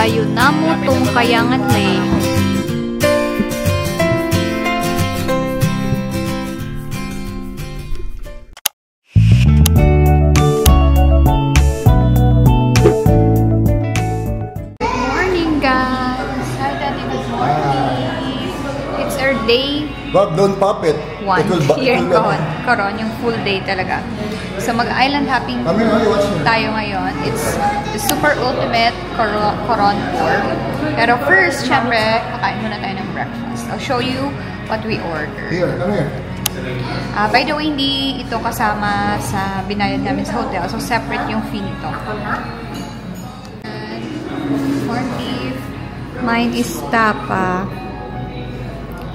dayo namo tong Kayangan Lake. Good morning guys! Hi Daddy, good morning! It's our day But don't pop it. 1 here in Coron, yung full day talaga. So mag-island hopping tayo ngayon. It's the super ultimate Coron tour. Pero first, syempre, kakain muna tayo ng breakfast. I'll show you what we ordered. Here, come here. By the way, hindi ito kasama sa binayad namin sa hotel. So separate yung fee nito. Corned beef. Mine is tapa.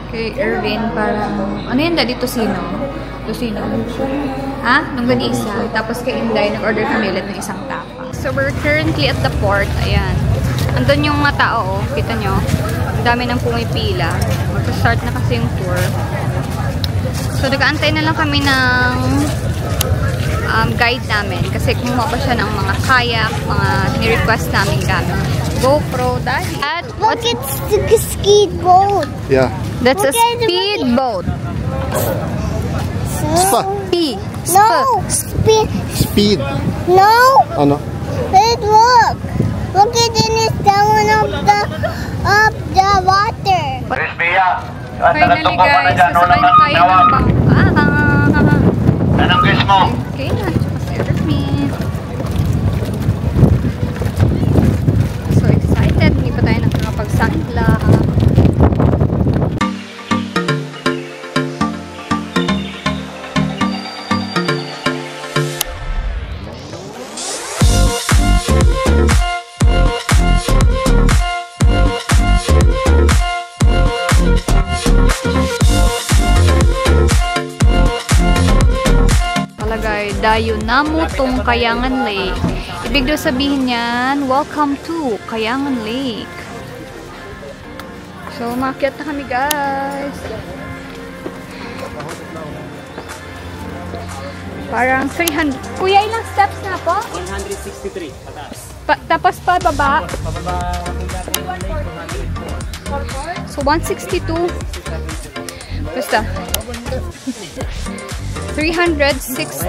Kay Irvin, parang... Ano yun daddy? Tosino? Tosino? Ha? Nung ganisa. Tapos kay Inday, nag-order kami ulit ng isang tapa. So, we're currently at the port. Ayan. Andun yung mga tao. Kita nyo? Ang dami nang pumipila. Mag-start na kasi yung tour. So, nag-aantay na lang kami ng guide namin. Kasi kumuha pa siya ng mga kayak, mga ni-request namin gamit. GoPro, daddy. Look, it's the ski boat. Yeah. That's a speedboat. Spa. No, speed. Speed. No. Ano? Wait, look. Look at it down up the water. Finally guys, sasakay na tayo ng bangka. Anong guess mo? Okay na, tsaka si Irvin. So excited, hindi pa tayo nakakapag-sangla. Dayo namo tong Kayangan Lake. Ibig daw sabihin yan, welcome to Kayangan Lake. So, umakyat na kami guys. Parang 300. Kuya, ilang steps na po? 163 pataas. Tapos pa baba? Pababa. So, 162. Basta. 367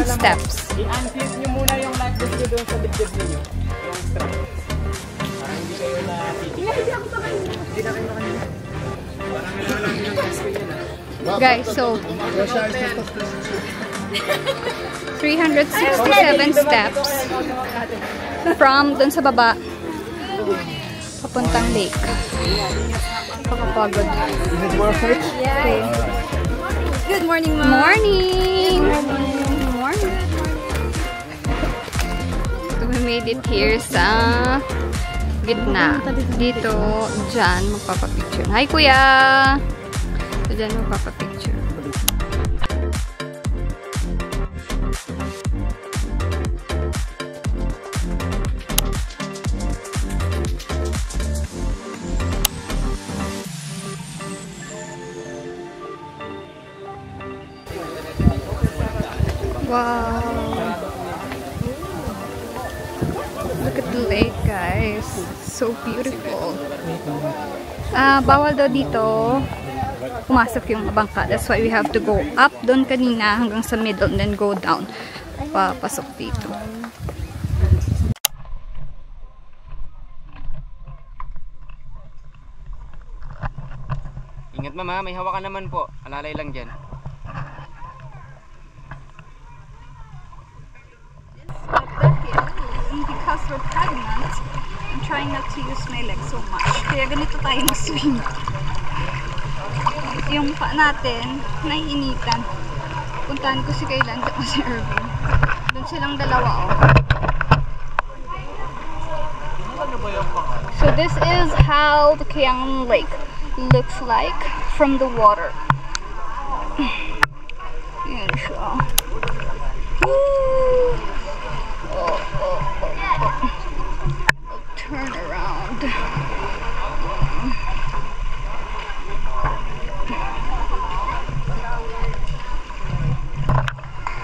steps. I-unfit nyo muna yung life vest nyo doon sa dibdib ninyo. Yung strap. Para hindi kayo na Guys, so 367 steps from dun sa baba papuntang lake. Pakapagod. Okay. Good morning, Mom. Morning! Morning! So, we made it here sa gitna. Dito, dyan, magpapapicture. Hi, Kuya! So, dyan, magpapapicture. Wow! Look at the lake, guys. So beautiful. Bawal daw dito pumasok yung bangka. That's why we have to go up doon kanina hanggang sa middle and then go down. Papasok dito. Ingat mama, may hawakan naman po. Alalay lang dyan. Because we're pregnant, I'm trying not to use my legs so much. Kaya ganito tayo mag-swing. Yung pa natin, naiinitan. Puntahan ko si Kaylan at si Irvin. Doon silang dalawa, oh. So this is how the Kayangan Lake looks like from the water. Yan siya. Woo! I'll turn around.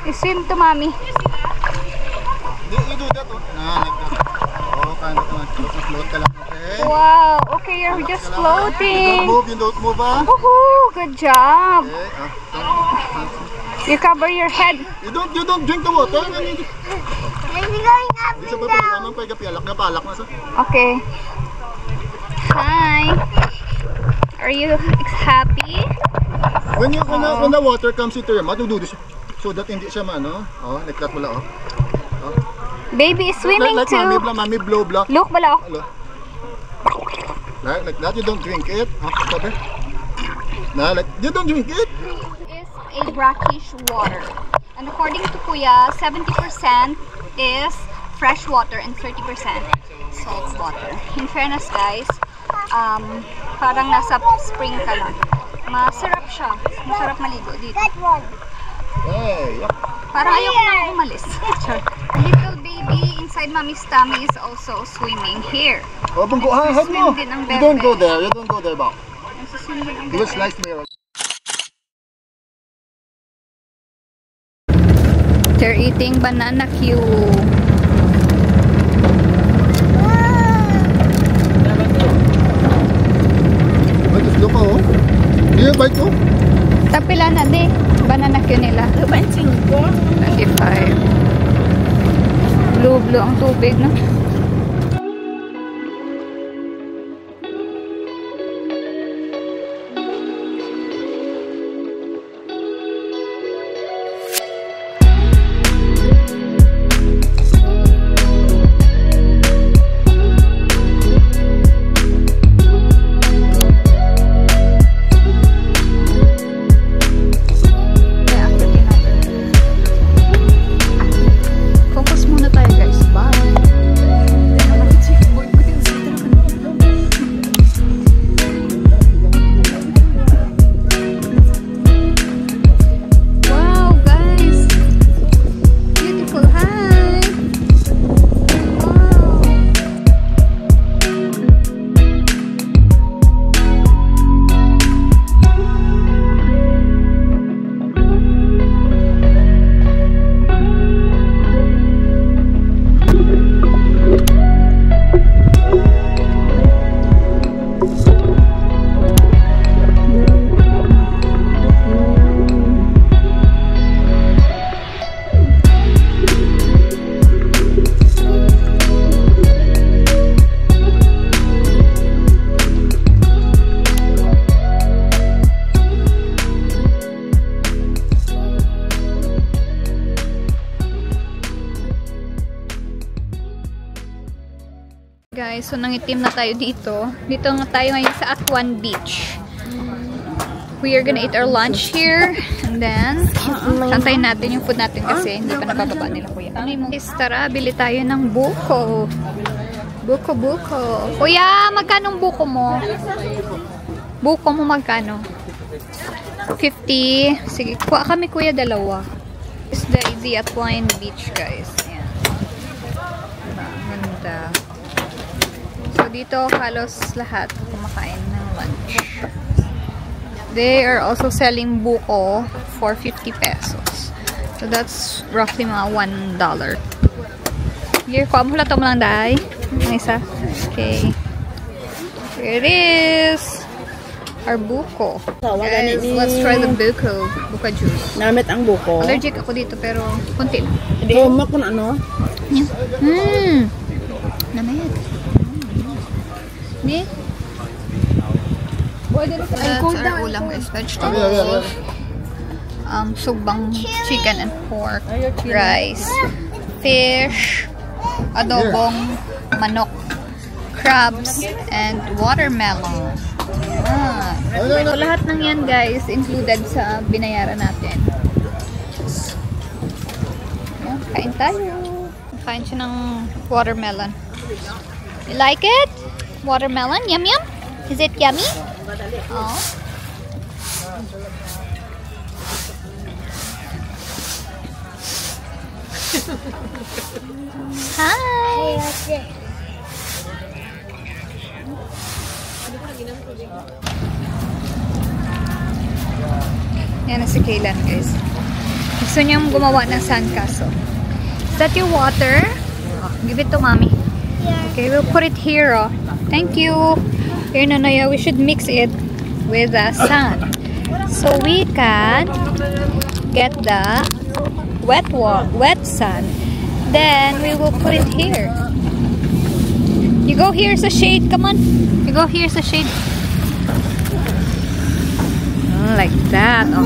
You swim to mommy. You do that one. Nah, like that. Oh, Float ka lang, okay? Wow, okay, you're just floating. You don't move, ah. Woohoo, good job. Okay, You cover your head. You don't drink the water. I'm going up Di sa and pa down. naman pa palak na sa. Okay. Hi. Are you happy? When the water comes into your mouth, you do this so that hindi siya like that wala Baby is swimming like too. mommy blow blah. Look, bala. Hello. Like that, you don't drink it. Cover. Like you don't drink it. Is a brackish water. And according to Kuya, 70% is fresh water and 30% salt water. In fairness, guys, parang nasa spring ka lang. Masarap siya. Masarap maligo dito. That one. Hey, yeah. Parang ayoko nang umalis. Little baby inside mommy's tummy is also swimming here. Oh, bunggo, head mo. Swim din ang You don't bebe. go there. You don't go there, Bob. Nagsuswim din ang You will bebe. slice me. They're eating banana Q. Look, oh. Do you bite, oh? Tapila na di. Banana Q nila. 25. Blue ang tubig, no? Focus muna tayo, guys. Bye! Wow, guys! Beautiful. Hi! Wow! Guys, so nangitim na tayo dito. Dito nga tayo ngayon sa Atuan Beach. We are gonna eat our lunch here. And then, santayin natin yung food natin kasi hindi pa nabababa nila, kuya. Ano yung tara, bili tayo ng buko. Buko. Kuya, magkano buko mo? Buko mo magkano? 50. Sige, kuha kami, kuya, dalawa. This is the Atuan Beach, guys. Ayan. Ganda. So, dito halos lahat kumakain ng lunch. They are also selling buko for 50 pesos. So, that's roughly mga $1. Here, kuha mo lang lang, day. Isa. Okay. Here it is. Our buko. Guys, let's try the buko. Buko juice. Namit ang buko. Allergic ako dito, pero konti lang. Hindi. Kung ano? Namit. Ni? That's our ulam, guys. Vegetables. Sugbang chicken and pork. Rice. Fish. Adobong manok. Crabs. And watermelon. So, lahat ng yan, guys, included sa binayaran natin. Ayan, kain tayo. Kain siya ng watermelon. You like it? Watermelon? Yum yum? Is it yummy? Oh. Hi! Yan na si Kaylan, guys. Gusto niyang gumawa ng sandcastle. Is that your water? Oh, give it to mommy. Okay, we'll put it here. Oh. Thank you. Here, Nanaya, we should mix it with the sand. So we can get the wet sand. Then we will put it here. You go here sa shade. Come on. You go here sa shade. Oh, like that. Oh.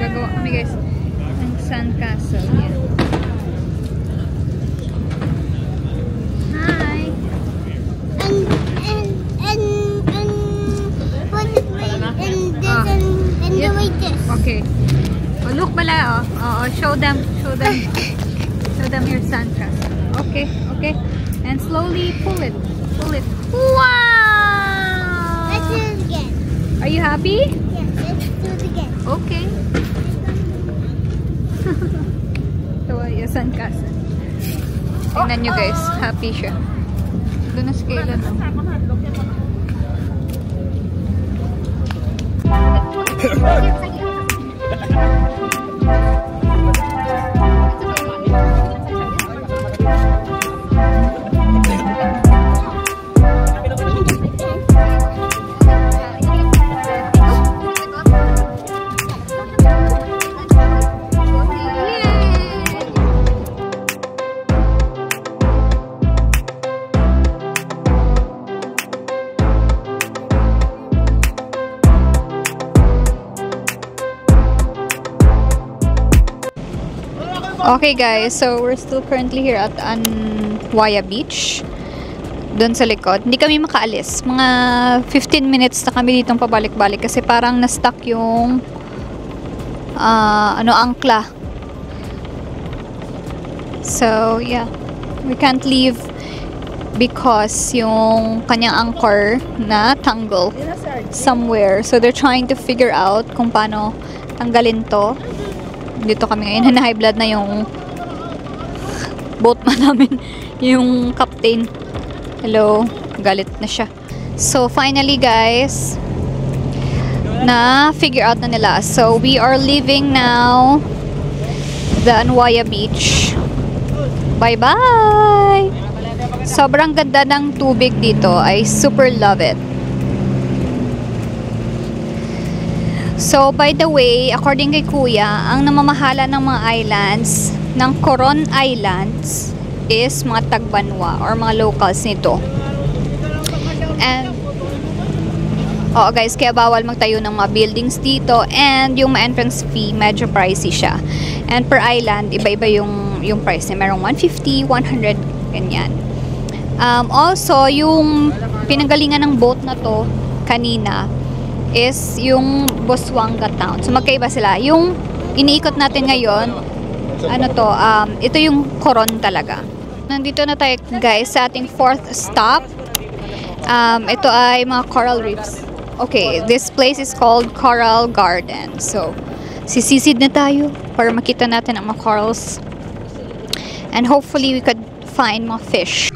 Gagawa kami guys ng sandcastle. Yan. Hi! And put it and do like this. Okay. Oh, look bala oh. Oh, show them your sandcastle. Okay, okay. And slowly pull it. Wow! Let's do it again. Are you happy? Yes, let's do it again. Okay. Tawa yung sandcastle. Tingnan nyo guys, happy siya. Doon na scale na. Okay guys, so we're still currently here at Anwaya Beach. Doon sa likod. Hindi kami makaalis. Mga 15 minutes na kami ditong pabalik-balik kasi parang na-stuck yung angkla. So, yeah. We can't leave because yung kanyang anchor na tangle somewhere. So, they're trying to figure out kung paano tanggalin to. Dito kami ngayon, na high blood na yung boatman namin, yung captain. Hello, galit na siya. So finally guys, na figure out na nila. So we are leaving now the Anwaya Beach. Bye bye. Sobrang ganda ng tubig dito. I super love it. So, by the way, according kay Kuya, ang namamahala ng mga islands, ng Coron Islands, is mga tagbanwa or mga locals nito. And, oo guys, kaya bawal magtayo ng mga buildings dito. And, yung entrance fee, medyo pricey siya. And per island, iba-iba yung price niya. Merong 150, 100, ganyan. Also, yung pinanggalingan ng boat na to, kanina, is yung Busuanga Town. So magkaiba sila. Yung iniikot natin ngayon, ito yung Coron talaga. Nandito na tayo guys sa ating 4th stop. Ito ay mga coral reefs. Okay, this place is called Coral Garden. So, sisisid na tayo para makita natin ang mga corals. And hopefully we could find mga fish.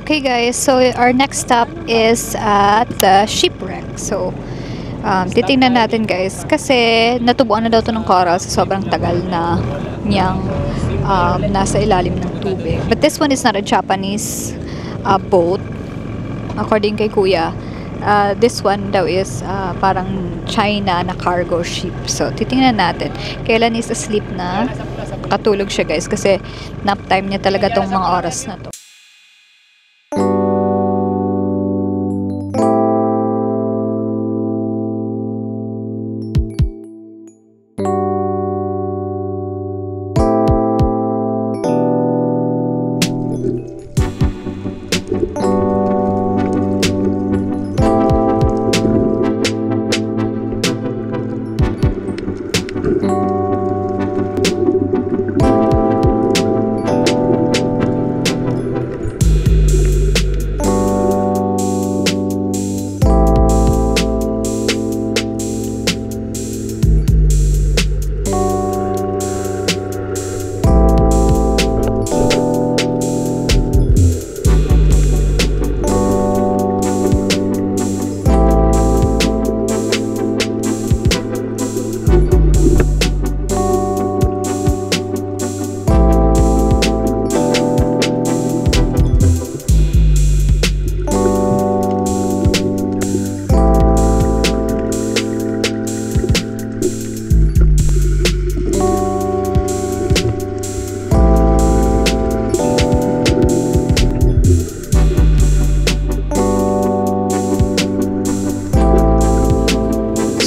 Okay guys, so our next stop is at the shipwreck. So, titingnan natin guys kasi natubuan na daw to ng coral sa sobrang tagal na niyang nasa ilalim ng tubig. But this one is not a Japanese boat, according kay Kuya. This one daw is parang China na cargo ship. So, titingnan natin. Kailan is asleep na. Katulog siya guys kasi nap time niya talaga tong mga oras na to.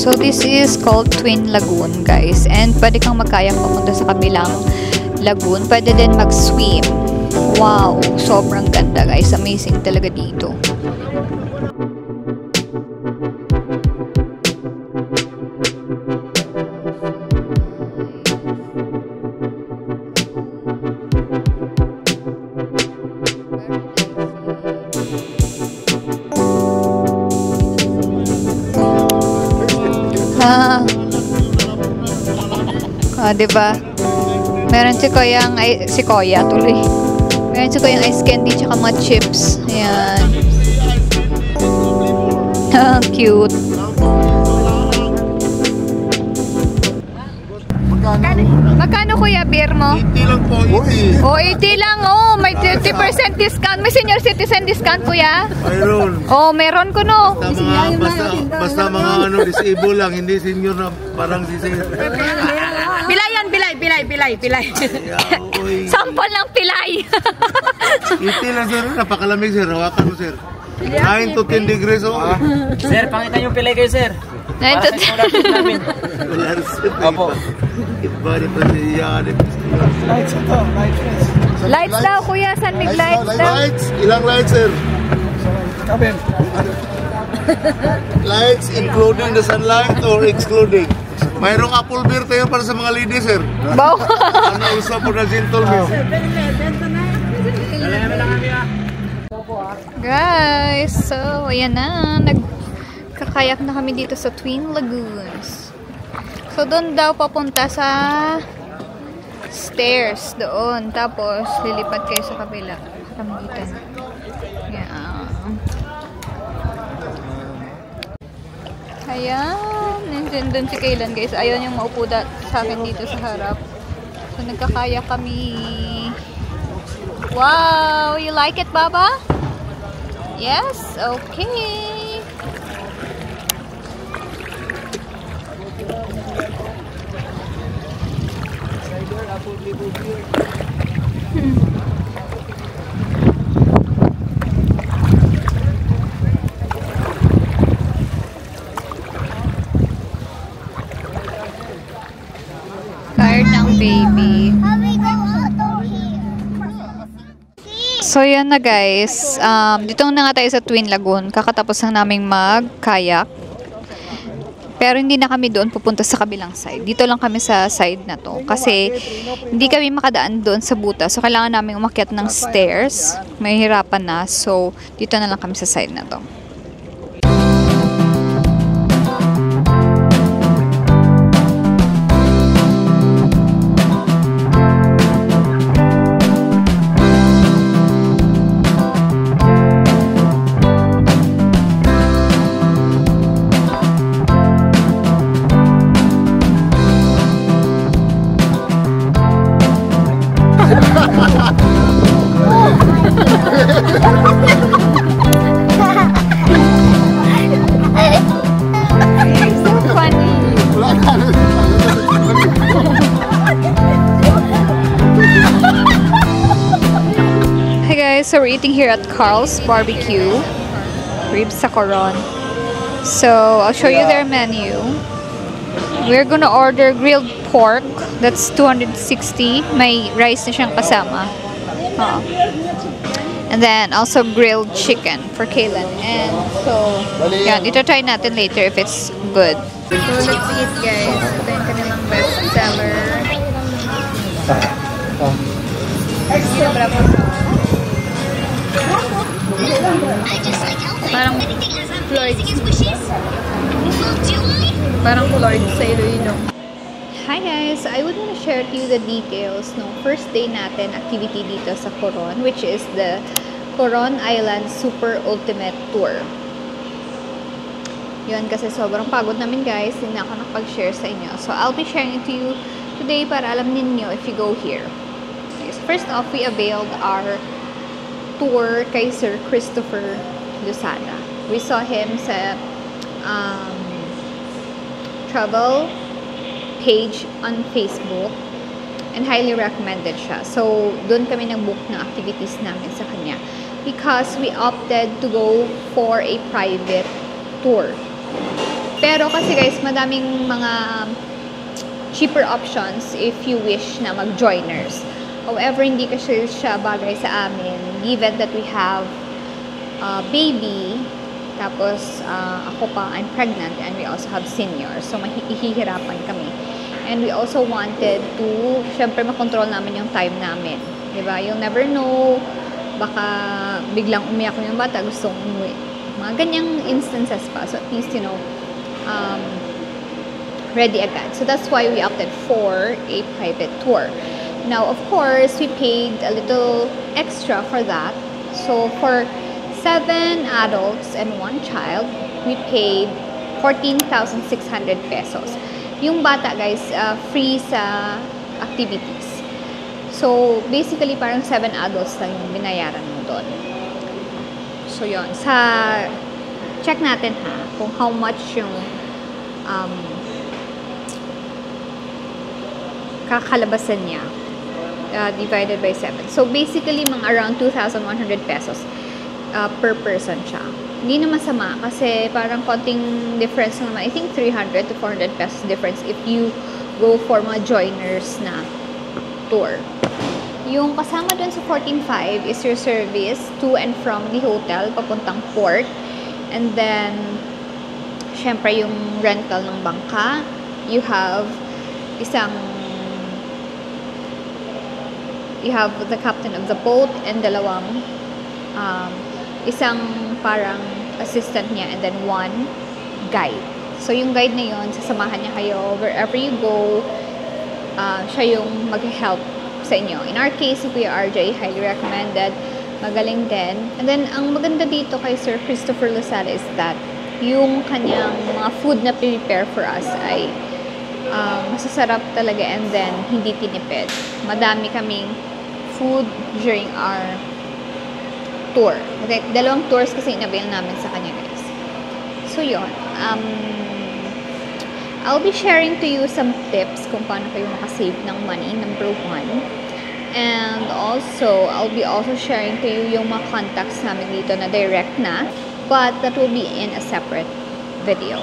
So this is called Twin Lagoon, guys. And pwede kang magkayak papunta sa kabilang lagoon. Pwede din mag-swim. Wow, sobrang ganda, guys. Amazing talaga dito. Diba? Meron si Kuya tuloy. Meron si Kuya ice candy tsaka mga chips. Ayan. Cute. Magkano Kuya beer mo? 80 lang po, 80. Oh, 80 lang. Oh, may 30% discount. May senior citizen discount, Kuya? Mayroon. Oh, meron ko, no? Basta mga disable lang, hindi senior na parang si sir. Pilay. Sample ng pilay. 80 lang sir, napakalamig sir, hawakan mo sir. 9 to 10 degrees oh. Sir, pakita yung pilay kayo, sir. 9 to 10. Opo. Lights daw, Kuya. San may lights daw? Lights? Ilang lights sir? Lights including the sunlight or excluding? Mayroong apple beer tayo para sa mga ladies sir. Wow. Ano also for the gentlemen? Guys, so ayan na. Nagkakayak na kami dito sa Twin Lagoons. So doon daw papunta sa stairs doon. Tapos lilipat kayo sa kabila. Katamgitan. Ayan. Ayan. Nandiyan doon si Kaylan, guys. Ayaw niyang maupo sa akin dito sa harap. So nagkakaya kami. Wow! You like it, Baba? Yes? Okay. Tired ng baby. So, yan na guys. Dito na nga tayo sa Twin Lagoon. Kakatapos lang naming mag-kayak. Pero hindi na kami doon pupunta sa kabilang side. Dito lang kami sa side na to. Kasi hindi kami makadaan doon sa butas. So, kailangan namin umakyat ng stairs. Mahihirapan na. So, dito na lang kami sa side na to. So we're eating here at Carl's Barbecue. Ribs sa Coron. So I'll show you their menu. We're gonna order grilled pork. That's 260. May rice na siyang kasama. And then also grilled chicken for Kaylan. And so, yan. Ito try natin later if it's good. So let's eat, guys. Ito yung kanilang best seller. Parang Floyd. Parang Floyd sa Iloilo. Hi guys! I would want to share to you the details ng first day natin activity dito sa Coron, which is the Coron Island Super Ultimate Tour. Yun, kasi sobrang pagod namin guys. Hindi na ako nakapag-share sa inyo. So, I'll be sharing it to you today para alam ninyo if you go here. Okay, so first off, we availed our tour kay Sir Christopher Lusada. We saw him sa travel page on Facebook and highly recommended siya. So, doon kami nag-book ng activities namin sa kanya because we opted to go for a private tour. Pero kasi guys, madaming mga cheaper options if you wish na mag-joiners. However, hindi kasi siya bagay sa amin given that we have a baby, tapos ako pa, I'm pregnant, and we also have seniors. So, mahihirapan kami. And we also wanted to, syempre, makontrol namin yung time namin. Diba? You'll never know. Baka biglang umiyak yung bata, gustong umuwi. Mga ganyang instances pa. So, at least, you know, ready agad. So, that's why we opted for a private tour. Now, of course, we paid a little extra for that. So, for 7 adults and 1 child, we paid 14,600 pesos. Yung bata, guys, free sa activities. So, basically, parang 7 adults lang yung binayaran mo doon. So, yun. Check natin ha, kung how much yung kakalabasan niya. Divided by 7. So, basically, mga around 2,100 pesos per person siya. Hindi na masama kasi parang konting difference naman. I think 300 to 400 pesos difference if you go for mga joiners na tour. Yung kasama dun sa 14,500 is your service to and from the hotel papuntang port. And then, syempre, yung rental ng bangka. You have the captain of the boat and isang parang assistant niya and then 1 guide. So, yung guide na yun, sasamahan niya kayo wherever you go. Siya yung mag-help sa inyo. In our case, Kuya RJ, highly recommended. Magaling din. And then, ang maganda dito kay Sir Christopher Lozada is that yung kanyang mga food na prepare for us ay masasarap talaga and then hindi tinipid. Madami kaming food during our tour. Okay, 2 tours kasi in-avail namin sa kanya, guys. So, yun. I'll be sharing to you some tips kung paano kayo makasave ng money, number 1. And also, I'll be also sharing to you yung mga contacts namin dito na direct na, but that will be in a separate video.